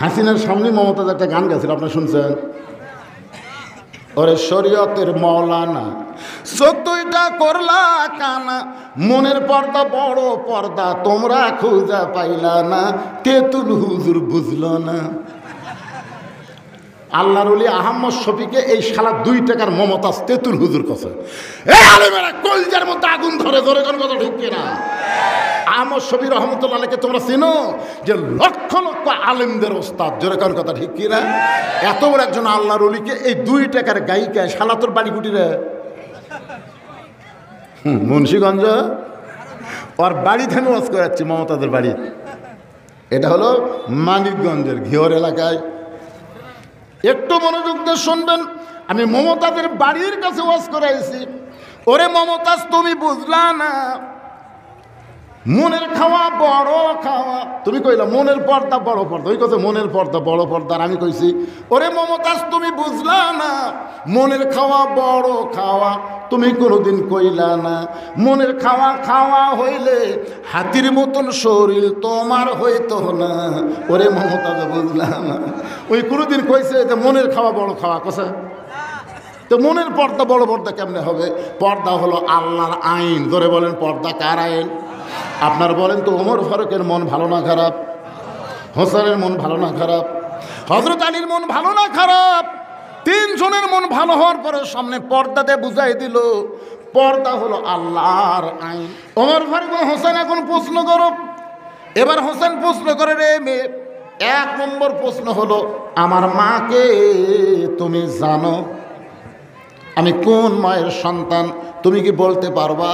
হাসিনার সামনে মমতাজ একটা গান গেছিল, আপনারা শুনছেন? ওরে শরীয়তের মৌলানা চোখ দুইটা করলা কানা, মনের পর্দা বড় পর্দা তোমরা খুঁজা পাইলা না, তেতুল হুজুর বুঝলো না। আল্লাহর ওলি আহমদ শফিকে এই শালা 2 টাকার মমতাজ তেতুল হুজুর কাছে এই আলেমেরা কলজার মধ্যে আগুন ধরে ধরে কোন কথা ঠিক কিনা? আহমদ শফি রহমতুল্লাহকে তোমরা চিনো, যে লক্ষ লক্ষ আলেমদের ওস্তাদ, জোরে কোন কথা ঠিক কিনা? এত বড় একজন আল্লাহর ওলিকে এই 2 টাকার গায়িকা শালা তোর বাড়ি কুটিরে মুন্সিগঞ্জ ওর বাড়ি থেকে ওয়াজ করে যাচ্ছে মমতাজের বাড়ি। এটা হলো মানিকগঞ্জের ঘিওর এলাকায়। একটু মনোযোগ দিয়ে শুনবেন, আমি মমতাজের বাড়ির কাছে ওয়াজ করে আইছি। ওরে মমতাজ তুমি বুঝলা না, মনের খাওয়া বড় খাওয়া, তুমি কইলা মনের পর্দা বড় পর্দা, ওই কথা মনের পর্দা বড় পর্দা, আর আমি কইছি ওরে মমতাজ তুমি বুঝলা না, মনের খাওয়া বড় খাওয়া তুমি কোনোদিন কইলা না, মনের খাওয়া খাওয়া হইলে হাতির মতন শরীর তোমার হইতো না। ওরে মমতাজ বুঝলা না, ওই কোনোদিন কইছে যে মনের খাওয়া বড় খাওয়া কথা? তো মনের পর্দা বড় পর্দা কেমনে হবে? পর্দা হলো আল্লাহর আইন। ধরে বলেন পর্দা কার আইন? আপনার বলেন তো ওমর ফারুকের মন ভালো না খারাপ? হোসেনের মন ভালো না খারাপ? হযরত আলীর মন ভালো না খারাপ? 3 জনের মন ভালো হওয়ার পরে সামনে পর্দাতে বুঝাই দিল পর্দা হলো আল্লাহর আইন। ওমর ফারুক হোসেন এখন প্রশ্ন করো, এবার হোসেন প্রশ্ন করে, রে মেয়ে, 1 নম্বর প্রশ্ন হলো আমার মাকে তুমি জানো? আমি কোন মায়ের সন্তান তুমি কি বলতে পারবা?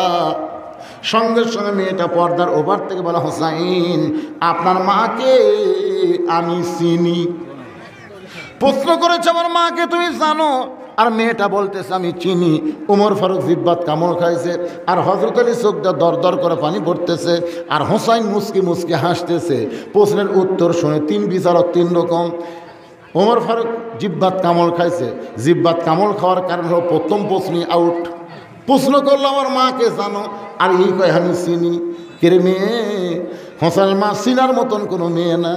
সঙ্গে সঙ্গে মেয়েটা পর্দার ওপার থেকে বলা, হোসাইন আপনার মাকে আমি চিনি। প্রশ্ন করেছে আমার মাকে তুমি জানো, আর মেয়েটা বলতেছে আমি চিনি। ওমর ফারুক জিব্বাত কামড় খাইছে, আর হযরত আলী চোখটা দর দর করে পানি পড়তেছে, আর হোসাইন মুসকি মুসকি হাসতেছে। প্রশ্নের উত্তর শুনে 3 বিচারক 3 রকম। ওমর ফারুক জিব্বাত কামড় খাইছে, জিব্বাত কামড় খাওয়ার কারণ হলো প্রথম প্রশ্নই আউট। প্রশ্ন করলো আমার মাকে জানো, আর এই কয় আমি চিনি। কেরে মেয়ে, হোসেন মা চিনার মতন কোনো মেয়ে না।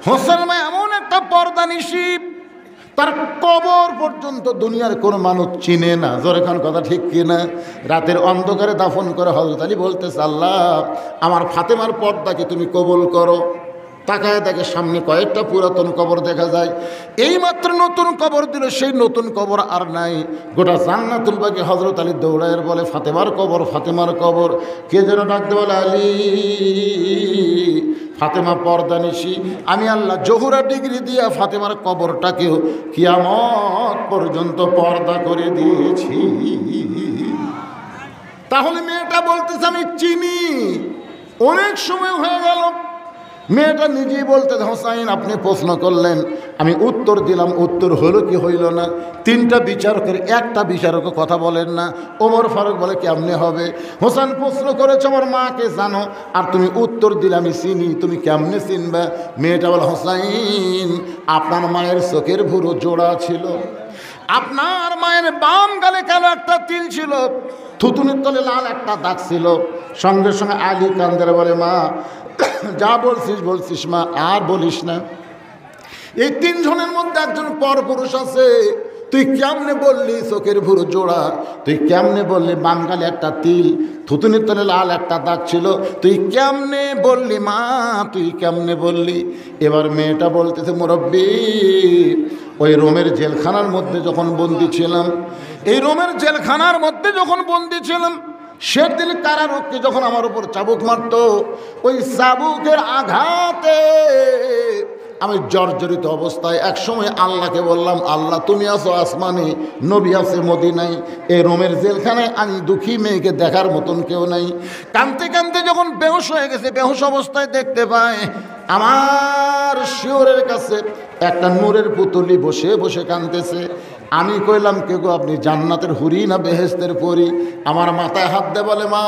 হোসেন মা এমন একটা পর্দা নিশি, তার কবর পর্যন্ত দুনিয়ার কোনো মানুষ চিনে না। জোরে খান কথা ঠিক কিনা? রাতের অন্ধকারে দাফন করে হযরত আলী বলতেছে, আল্লাহ আমার ফাতেমার পর্দাকে তুমি কবুল করো। তাকায় দেখে সামনে কয়েকটা পুরাতন কবর দেখা যায়। এই মাত্র নতুন কবর দিল, সেই নতুন কবর আর নাই। গোটা জান্নাতুল বাকি হযরত আলী দৌড়ায়ের বলে, ফাতেমার কবর, ফাতেমার কবর। কে যেন ডাকতে বলে, আলী ফাতেমা পর্দা নিশি, আমি আল্লাহ জহুরা ডিগ্রি দিয়া ফাতেমার কবরটাকেও কিয়ামত পর্যন্ত পর্দা করে দিয়েছি। তাহলে মেয়েটা বলতেছে আমি চিনি। অনেক সময় হয়ে গেল, মেয়েটা নিজেই বলতে, হোসাইন আপনি প্রশ্ন করলেন, আমি উত্তর দিলাম, উত্তর হলো কি হইল না? 3টা বিচারকের একটা বিচারকও কথা বলেন না। ওমর ফারুক বলে কেমনে হবে? হোসেন প্রশ্ন করেছে আমার মাকে জানো, আর তুমি উত্তর দিলে আমি চিনি, তুমি কেমনে চিনবা? মেয়েটা বলে, হোসাইন আপনার মায়ের চোখের ভুরু জোড়া ছিল, আপনার মায়ের বাম গালে কালো একটা তিল ছিল, থুতুনির তলে লাল একটা দাগ ছিল। সঙ্গে সঙ্গে আলী কান্দের বলে, মা যা বলছিস বলছিস মা, আর বলিস না। এই 3 জনের মধ্যে একজন পরপুরুষ আছে, তুই কেমনে বললি চোখের ভুরু জোড়া? তুই কেমনে বললি বাম গালে একটা তিল, থুতুনির তলে লাল একটা দাগ ছিল? তুই কেমনে বললি মা, তুই কেমনে বললি? এবার মেয়েটা বলতেছে, মুরব্বি ওই রোমের জেলখানার মধ্যে যখন বন্দি ছিলাম, এই রোমের জেলখানার মধ্যে যখন বন্দি ছিলাম, সেদিন কারারক্ষী যখন আমার উপর চাবুক মারত, ওই চাবুকের আঘাতে আমি জর্জরিত অবস্থায় একসময় আল্লাহকে বললাম, আল্লাহ তুমি আছো আসমানে, নবী আছে মদিনায়, এই রোমের জেলখানায় আমি দুঃখী মেয়েকে দেখার মতন কেউ নাই। কাঁদতে কাঁদতে যখন বেহুশ হয়ে গেছে, বেহুশ অবস্থায় দেখতে পায় আমার শিওরের কাছে একটা নূরের পুতুলি বসে বসে কাঁদতেছে। আমি কইলাম, কে গো আপনি, জান্নাতের হুরি না বেহেশতের পরি? আমার মাথায় হাত দে বলে, মা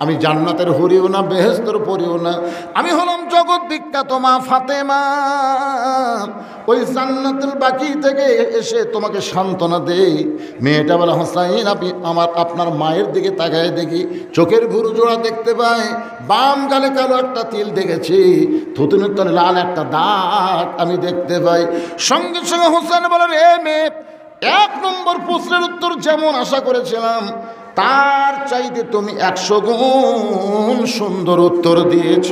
আমি জান্নাতের হুরিও না বেহেশতের পরিও না, আমি হলাম জগৎ বিখ্যাত মা ফাতেমা। ওই জান্নাতুল বাকি থেকে এসে তোমাকে সান্ত্বনা দেই। মেয়েটা বলে, হোসাইন আপনি আপনার মায়ের দিকে তাকায় দেখি, চোখের ভুরু জোড়া দেখতে পাই, বাম গালে কালো একটা তিল দেখেছি, থুতুনের তলে লাল একটা দাগ আমি দেখতে পাই। সঙ্গে সঙ্গে হোসেন বলেন, এ মেয়ে, 1 নম্বর প্রশ্নের উত্তর যেমন আশা করেছিলাম তার চাইতে তুমি 100 গুণ সুন্দর উত্তর দিয়েছ।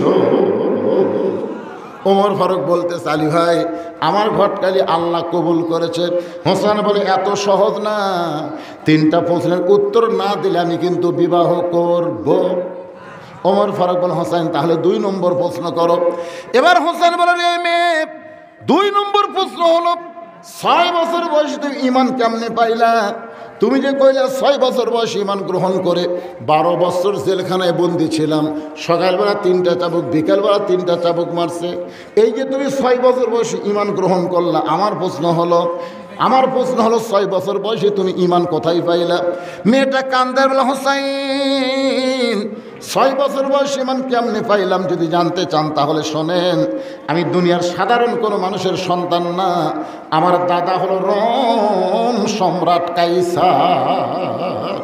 ওমর ফারুক বলতেছে, আলী ভাই আমার ঘটকালি আল্লাহ কবুল করেছে। হোসেন বলে, এত সহজ না, 3টা প্রশ্নের উত্তর না দিলে আমি কিন্তু বিবাহ করব। ওমর ফারুক বলে, হোসেন তাহলে 2 নম্বর প্রশ্ন করো। এবার হোসেন বলেন, এই মেয়ে 2 নম্বর প্রশ্ন হলো, 6 বছর বয়সে তুমি ঈমান কেমনে পাইলা? তুমি যে কইলা 6 বছর বয়সে ঈমান গ্রহণ করে 12 বছর জেলখানায় বন্দি ছিলাম, সকালবেলা 3টা চাবুক, বিকালবেলা 3টা চাবুক মারছে, এই যে তুমি 6 বছর বয়সে ঈমান গ্রহণ করলা, আমার প্রশ্ন হলো 6 বছর বয়সে তুমি ঈমান কোথায় পাইলা? মেয়েটা কান্দার বলে, হোসাইন 6 বছর বয়সে ঈমান কেমনে পাইলাম যদি জানতে চান তাহলে শোনেন, আমি দুনিয়ার সাধারণ কোনো মানুষের সন্তান না, আমার দাদা হলো রোম সম্রাট কাইসার।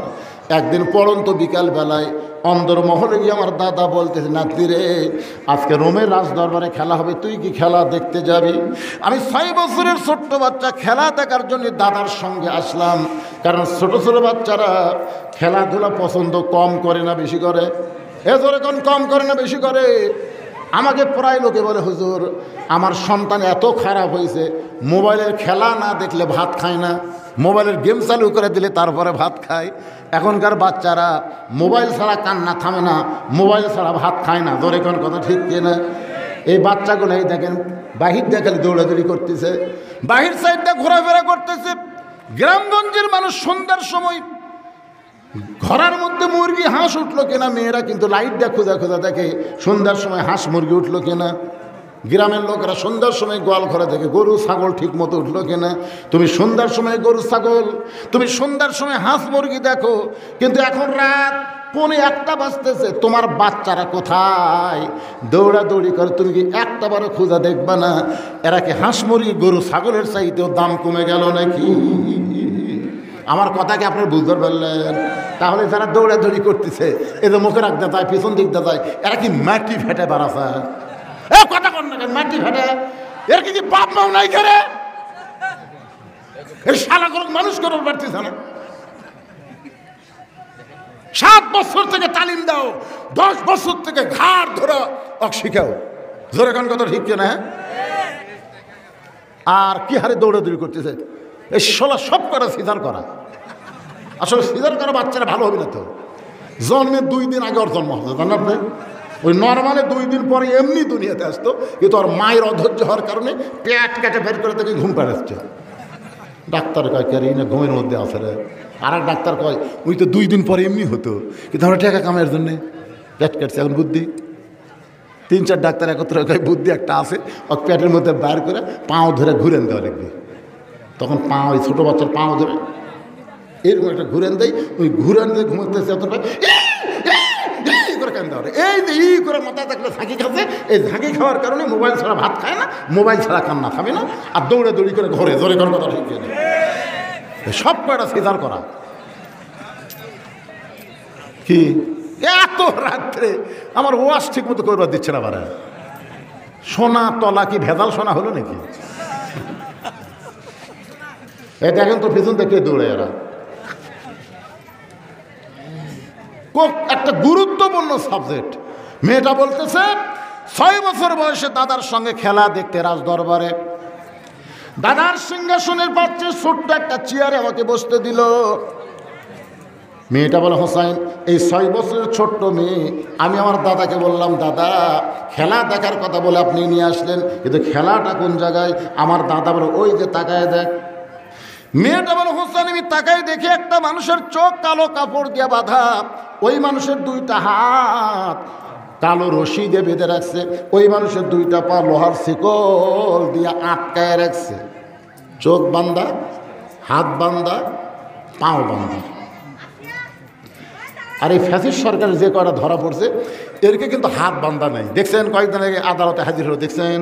একদিন পড়ন্ত বিকালবেলায় অন্দরমহলে গিয়ে আমার দাদা বলতেছে, নাতি রে আজকে রোমের রাজদরবারে খেলা হবে, তুই কি খেলা দেখতে যাবি? আমি 6 বছরের ছোট্ট বাচ্চা, খেলা দেখার জন্য দাদার সঙ্গে আসলাম, কারণ ছোট ছোট বাচ্চারা খেলাধুলা পছন্দ কম করে না বেশি করে? এখন কম করে না বেশি করে? আমাকে প্রায় লোকে বলে, হুজুর আমার সন্তান এত খারাপ হয়েছে, মোবাইলের খেলা না দেখলে ভাত খায় না, মোবাইলের গেম চালু করে দিলে তারপরে ভাত খায়। এখনকার বাচ্চারা মোবাইল ছাড়া কান্না থামে না, মোবাইল ছাড়া ভাত খায় না। ধরে কোন কথা ঠিক কিনা? এই বাচ্চাগুলো এই দেখেন বাহির দেখালে দৌড়াদৌড়ি করতেছে, বাহির সাইডটা ঘোরাফেরা করতেছে। গ্রামগঞ্জের মানুষ সন্ধ্যার সময় ঘরের মধ্যে মুরগি হাঁস উঠলো কিনা, মেয়েরা কিন্তু লাইটটা খোঁজা খোঁজা দেখে সন্ধ্যার সময় হাঁস মুরগি উঠলো কিনা। গ্রামের লোকেরা সন্ধ্যার সময় গোয়াল ঘরে দেখে গরু ছাগল ঠিক মতো উঠলো কিনা। তুমি সন্ধ্যার সময় গরু ছাগল, তুমি সন্ধ্যার সময় হাঁস মুরগি দেখো, কিন্তু এখন রাত 1:45 বাজতেছে, তোমার বাচ্চারা কোথায়? দৌড়াদৌড়ি করে, তুমি কি একটা বারো খোঁজা দেখবা না এরা কি হাঁস মুরগি গরু ছাগলের চাইতেও দাম কমে গেল নাকি? আমার কথাকে আপনারা বুঝতে পারলেন? তাহলে যারা দৌড়াদৌড়ি করতেছে, এদের মুখে রাখতে যায়, পিছন দিক দিয়ে যায়, এরা কি মাটি ফেটে বাড়াছে? কথা কর না, মাটি ফেটে, এর কি বাপ মাও নাই করে? এর শালা করে মানুষ করার পারতেছে না। 7 বছর থেকে তালিম দাও, 10 বছর থেকে ঘাড় ধরা শিখাও। জোরে কোন কথা ঠিক না? আর কি হারে দৌড়াদৌড়ি করতেছে? এই শালা সব করা সিজার করা। আসলে সিজার করা বাচ্চারা ভালো হবে না তো, জন্মের 2 দিন আগে ওর জন্ম হতো, জানেন আপনি? ওই নর্মালে 2 দিন পরে এমনি দুনিয়াতে আসতো, কিন্তু ওর মায়ের অধৈর্য হওয়ার কারণে পেট কেটে বের করে তাকে ঘুম পাড়াচ্ছে। ডাক্তার কয়, কে না ঘুমের মধ্যে আসে রে। আর এক ডাক্তার কয়, ওই তো 2 দিন পরে এমনি হতো, কিন্তু আমরা টাকা কামাইয়ের জন্যে পেট কাটছে, এখন বুদ্ধি। 3-4 ডাক্তার একত্রে কয়, বুদ্ধি একটা আছে, ওর পেটের মধ্যে বের করে পাও ধরে ঘুরেন দেওয়া লিখবে। তখন পা, ওই ছোটো বাচ্চার পাও ধরে এরকম একটা ঘুরেন দেয়, ওই ঘুরেন দিয়ে ঘুমাতেছে এতটা করে কেন দেওয়া, এই যে ই করে মাথায় থাকলে ঝাঁকি খাচ্ছে, এই ঝাঁকি খাওয়ার কারণে মোবাইল ছাড়া ভাত খায় না, মোবাইল ছাড়া কান্না থামে না, আর দৌড়াদৌড়ি করে ঘরে জোরে করার কথা ঠিক আছে। সব কয়টা সিজার করা। কি এত রাত্রে আমার ওয়াশ ঠিক মতো করবার দিচ্ছে না, বারা সোনা তলা কি ভেজাল সোনা হলো নাকি? এই দেখেন তো পিছন থেকে দৌড়ে এরা। একটা গুরুত্বপূর্ণ সাবজেক্ট। মেয়েটা বলতেছে 6 বছর বয়সে দাদার সঙ্গে খেলা দেখতে রাজ দরবারে, দাদার সিংহাসনের পাশে ছোট্ট একটা চেয়ারে আমাকে বসতে দিল। মেয়েটা বলে, হোসাইন এই 6 বছরের ছোট্ট মেয়ে, আমি আমার দাদাকে বললাম, দাদা খেলা দেখার কথা বলে আপনি নিয়ে আসলেন, কিন্তু খেলাটা কোন জায়গায়? আমার দাদা বলে, ওই যে তাকায় দেখ। মেয়েটা বলে, হোসেন আমি তাকাই দেখি একটা মানুষের চোখ কালো কাপড় দিয়ে বাঁধা, ওই মানুষের 2টা হাত কালো রশি দিয়ে বেঁধে রাখছে, ওই মানুষের 2টা পা লোহার শিকল দিয়ে আটকায় রাখছে। চোখ বান্ধা, হাত বান্ধা, পাও বান্ধা। আর এই ফ্যাসিস্ট সরকারের যে কয়টা ধরা পড়ছে, এরকে কিন্তু হাত বান্ধা নেই। দেখছেন কয়েকদিন আগে আদালতে হাজির হলো, দেখছেন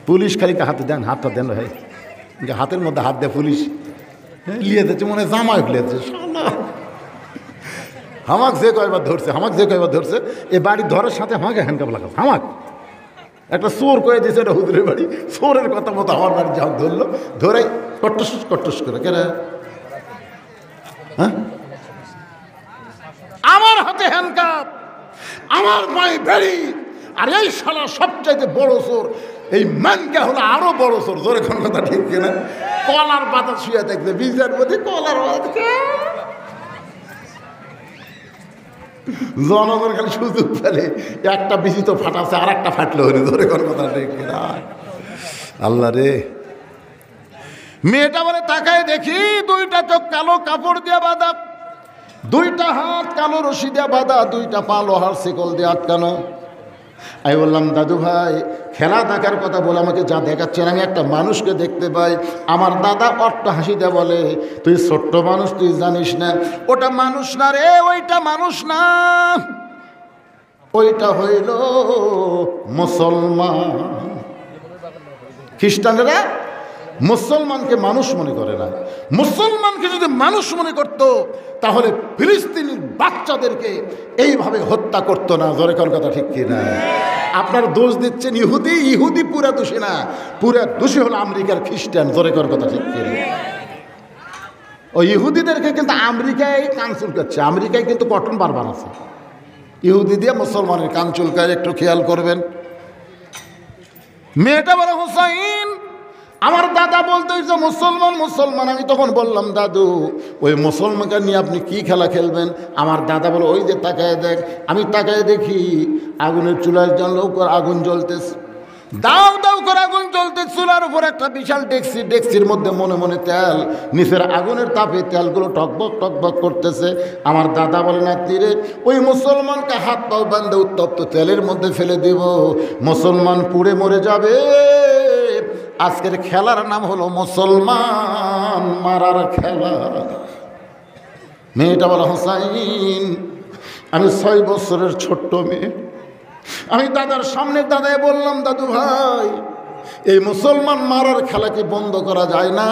পুলিশ খালি হাতে দেন, হাতটা দেন ভাই, হাতের মধ্যে হাত দেয় পুলিশ, লিয়ে দিচ্ছে মনে জামাই লিয়েছে। হামাক যে কয়বার ধরছে, এ বাড়ি ধরার সাথে আমাকে হ্যান্ডকাপ লাগাচ্ছে। হামাক একটা চোর করে দিয়েছে, এটা হুজুরের বাড়ি, চোরের কথা মতো আমার বাড়ি যা ধরলো, ধরে কট্টস করে কেন, হ্যাঁ আমার হাতে হ্যান্ডকাপ, আমার পায়ে বেড়ি, আর এই শালা সবচাইতে বড় চোর, এই ম্যানকা হলো আরো বড় চোর। জোরে কোন কথা ঠিক কিনা? কলার পাতা শুয়ে দেখবে বীজের মধ্যে কলার পাতা, জনগণ খালি সুযোগ পেলে একটা বিচি তো ফাটাচ্ছে, আর একটা ফাটলো হলে। ধরে কোন কথা ঠিক কিনা? আল্লাহ রে, মেয়েটা বলে তাকায় দেখি দুইটা চোখ কালো কাপড় দিয়ে বাঁধা, দুইটা হাত কালো রশি দিয়ে বাঁধা, দুইটা পা লোহার শিকল দিয়ে আটকানো। আমি বললাম দাদু ভাই খেলা দেখার কথা বলে আমাকে যা দেখাচ্ছেন, আমি একটা মানুষকে দেখতে পাই। আমার দাদা অট্ট হাসি দিয়ে বলে, তুই ছোট্ট মানুষ, তুই জানিস না ওটা মানুষ না রে, ওইটা মানুষ না, ওইটা হইল মুসলমান। খ্রিস্টানরা মুসলমানকে মানুষ মনে করে না। মুসলমানকে যদি মানুষ মনে করত তাহলে ফিলিস্তিনের বাচ্চাদেরকে এইভাবে হত্যা করতো না। জোরে কোন কথা ঠিক কিনা? আপনার দোষ দিচ্ছেন ইহুদি পুরা দোষী না, পুরা দোষী হলো আমেরিকার খ্রিস্টান। জোরে কোন কথা ঠিক কিনা? ওই ইহুদিদেরকে কিন্তু আমেরিকায় কান চুলকাচ্ছে, আমেরিকায় কিন্তু কটন বারবার আছে, ইহুদি দিয়ে মুসলমানের কান চুলকায়, একটু খেয়াল করবেন। মেয়েটা বলে হোসাইন আমার দাদা বলতে হয়েছে মুসলমান। আমি তখন বললাম দাদু ওই মুসলমানকে নিয়ে আপনি কি খেলা খেলবেন? আমার দাদা বলে ওই যে তাকায় দেখ। আমি তাকায় দেখি আগুনের চুলার জন্য আগুন জ্বলতেছে, দাও করে আগুন জ্বলতে, চুলার উপর একটা বিশাল ডেকসির মধ্যে মনে মনে তেল, নিচের আগুনের তাপে তেলগুলো টকবক করতেছে। আমার দাদা বলে না তীরে ওই মুসলমানকে হাত পাও বান্ধে উত্তপ্ত তেলের মধ্যে ফেলে দেব, মুসলমান পুড়ে মরে যাবে। আজকের খেলার নাম হলো মুসলমান মারার খেলা। মেয়েটা বলে হোসাইন আমি 6 বছরের ছোট্ট মেয়ে, আমি দাদার সামনে দাদায় বললাম দাদু ভাই এই মুসলমান মারার খেলা কি বন্ধ করা যায় না?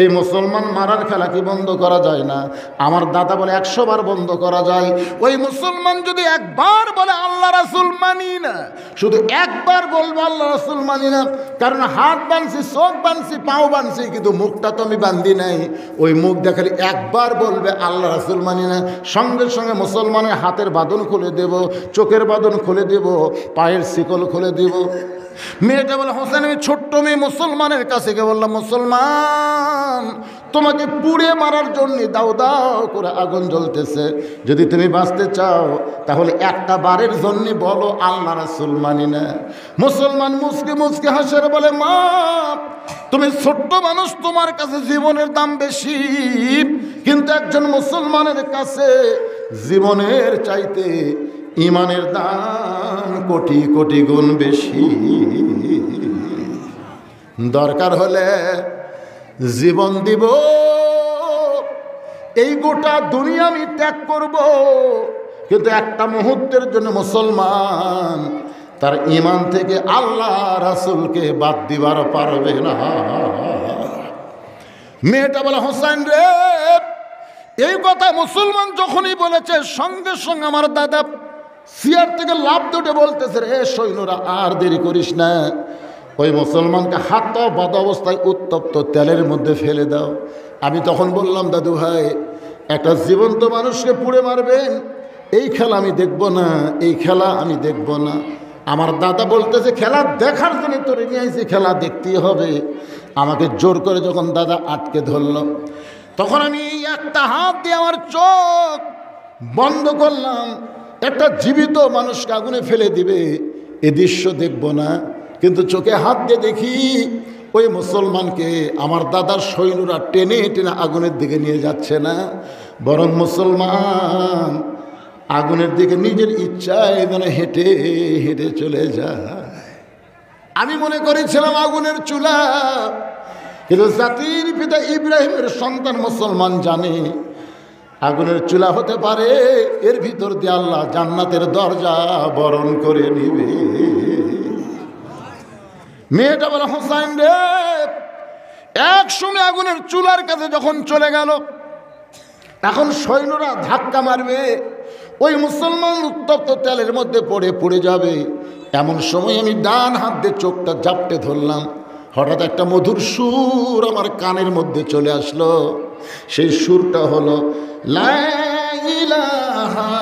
এই মুসলমান মারার খেলা কি বন্ধ করা যায় না? আমার দাদা বলে 100 বার বন্ধ করা যায়। ওই মুসলমান যদি একবার বলে আল্লাহ রাসূল মানি না, শুধু একবার বলবো আল্লাহ রাসূল মানি না, কারণ হাত বানছি, চোখ বানছি, পাও বানছি, কিন্তু মুখটা তো আমি বান্ধি নাই। ওই মুখ দেখালে একবার বলবে আল্লাহ রাসূল মানি না, সঙ্গে সঙ্গে মুসলমানের হাতের বাঁধন খুলে দেব, চোখের বাঁধন খুলে দেব, পায়ের শিকল খুলে দেব। মেয়েটা বলে হোসেন আমি ছোট্ট মেয়ে, মুসলমানের কাছে গিয়ে বললাম মুসলমান তোমাকে পুড়ে মারার জন্য দাও করে আগুন জ্বলতেছে, যদি তুমি বাঁচতে চাও তাহলে একটা বারের জন্য বলো আল্লাহ রাসূল মানি না। মুসলমান মুচকে হাসে বলে মা তুমি ছোট্ট মানুষ, তোমার কাছে জীবনের দাম বেশি, কিন্তু একজন মুসলমানের কাছে জীবনের চাইতে ইমানের দাম কোটি কোটি গুণ বেশি। দরকার হলে জীবন দিব, এই গোটা দুনিয়া আমি ত্যাগ করব, কিন্তু একটা মুহূর্তের জন্য মুসলমান তার ইমান থেকে আল্লাহ রাসূলকে বাদ দিবার পারবে না। মেয়েটা বলে হোসেন রে এই কথা মুসলমান যখনই বলেছে সঙ্গে সঙ্গে আমার দাদা চেয়ার থেকে লাফ দুটে বলতেছে রে সৈন্যরা আর দেরি করিস না, ওই মুসলমানকে হাত বাঁধা অবস্থায় উত্তপ্ত তেলের মধ্যে ফেলে দাও। আমি তখন বললাম দাদু ভাই একটা জীবন্ত মানুষকে পুড়ে মারবেন, এই খেলা আমি দেখব না, এই খেলা আমি দেখব না। আমার দাদা বলতেছে খেলা দেখার জন্য তোরে নিয়ে আইছি, খেলা দেখতেই হবে। আমাকে জোর করে যখন দাদা আটকে ধরল, তখন আমি একটা হাত দিয়ে আমার চোখ বন্ধ করলাম। একটা জীবিত মানুষকে আগুনে ফেলে দিবে এ দৃশ্য দেখব না, কিন্তু চোখে হাত দিয়ে দেখি ওই মুসলমানকে আমার দাদার সৈন্যরা টেনে টেনে আগুনের দিকে নিয়ে যাচ্ছে না, বরং মুসলমান আগুনের দিকে নিজের ইচ্ছায় যেন হেঁটে হেঁটে চলে যায়। আমি মনে করেছিলাম আগুনের চুলা, কিন্তু জাতির পিতা ইব্রাহিমের সন্তান মুসলমান জানে আগুনের চুলা হতে পারে, এর ভিতর দিয়ে আল্লাহ জান্নাতের দরজা বরণ করে নিবে। মেয়েটা বলে, হোসাইন রে, এক সময় আগুনের চুলার কাছে যখন চলে গেল, এখন সৈন্যরা ধাক্কা মারবে, ওই মুসলমান উত্তপ্ত তেলের মধ্যে পড়ে যাবে। এমন সময় আমি ডান হাত দিয়ে চোখটা জাপটে ধরলাম। হঠাৎ একটা মধুর সুর আমার কানের মধ্যে চলে আসলো। সেই সুরটা হলো, লা ইলাহা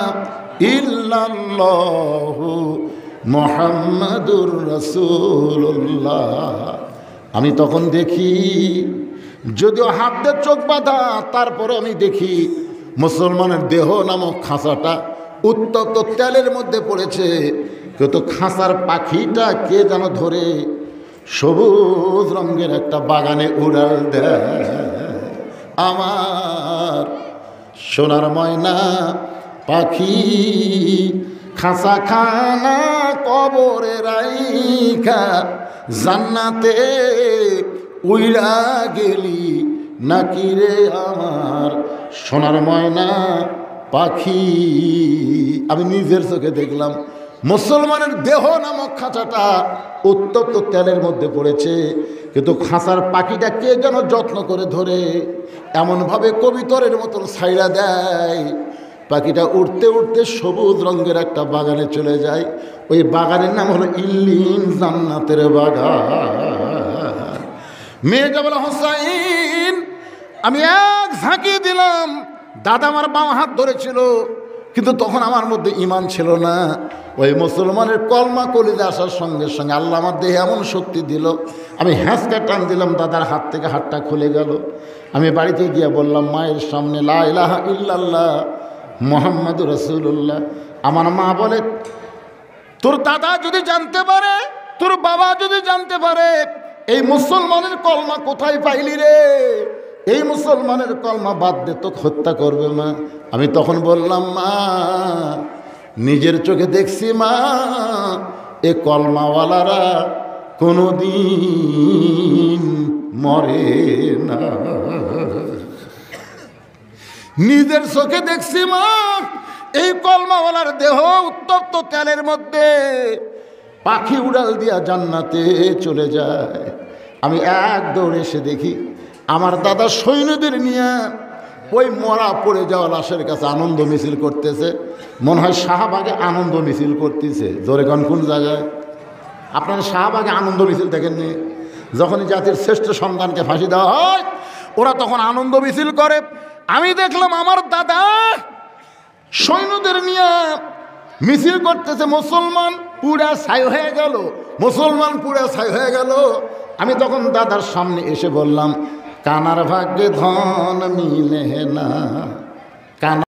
ইল্লাল্লাহু মুহাম্মাদুর রাসূলুল্লাহ। আমি তখন দেখি, যদিও হাত দিয়ে চোখ বাঁধা, তারপরে আমি দেখি মুসলমানের দেহ নামক খাঁচাটা উত্তপ্ত তেলের মধ্যে পড়েছে। কিন্তু খাঁচার পাখিটা কে যেন ধরে সবুজ রঙের একটা বাগানে উড়াল দেয়। আমার সোনার ময়না পাখি খাঁচা খানা কবরে রাইখা জান্নাতে উইড়া গেলি নাকি রে আমার সোনার ময়না পাখি। আমি নিজের চোখে দেখলাম মুসলমানের দেহ নামক খাঁচাটা উত্তপ্ত তেলের মধ্যে পড়েছে, কিন্তু খাঁচার পাখিটা কে যেন যত্ন করে ধরে এমনভাবে কবিতরের মতন ছাইড়া দেয়। পাখিটা উড়তে উড়তে সবুজ রঙের একটা বাগানে চলে যায়। ওই বাগানের নাম হলো ইল্লিন, জান্নাতের বাগান। মেয়েটা বলে, হোসাইন, আমি এক ঝাঁকি দিলাম। দাদা আমার বাম হাত ধরেছিল, কিন্তু তখন আমার মধ্যে ঈমান ছিল না। ওই মুসলমানের কলমা কলিজা আসার সঙ্গে সঙ্গে আল্লাহ আমার দেহে এমন শক্তি দিল, আমি হ্যাঁচকা টান দিলাম, দাদার হাত থেকে হাতটা খুলে গেল। আমি বাড়িতে গিয়ে বললাম মায়ের সামনে, লা ইলাহা ইল্লাল্লাহ মুহাম্মাদুর রাসূলুল্লাহ। আমার মা বলে, তোর দাদা যদি জানতে পারে, তোর বাবা যদি জানতে পারে এই মুসলমানের কলমা কোথায় পাইলি রে, এই মুসলমানের কলমা বাদ দে, তো হত্যা করবে মা। আমি তখন বললাম, মা নিজের চোখে দেখছি মা, এ কলমাওয়ালারা কোনোদিন মরে না। নিজের চোখে দেখছি মা, এই কলমাওয়ালার দেহ উত্তপ্ত তেলের মধ্যে পাখি উড়াল দিয়া জান্নাতে চলে যায়। আমি এক দৌড়ে এসে দেখি আমার দাদা সৈন্যদের নিয়ে ওই মরা পড়ে যাওয়া লাশের কাছে আনন্দ মিছিল করতেছে। মনে হয় শাহবাগে আনন্দ মিছিল করতেছে। জোরে কোন কোন জায়গায় আপনারা শাহবাগে আনন্দ মিছিল দেখেননি? যখনই জাতির শ্রেষ্ঠ সন্তানকে ফাঁসি দেওয়া হয়, ওরা তখন আনন্দ মিছিল করে। আমি দেখলাম আমার দাদা সৈন্যদের নিয়ে মিছিল করতেছে। মুসলমান পুরা ছাই হয়ে গেল, মুসলমান পুরা ছাই হয়ে গেল। আমি তখন দাদার সামনে এসে বললাম, কানার ভাগ্যে ধন মিলে না, কানা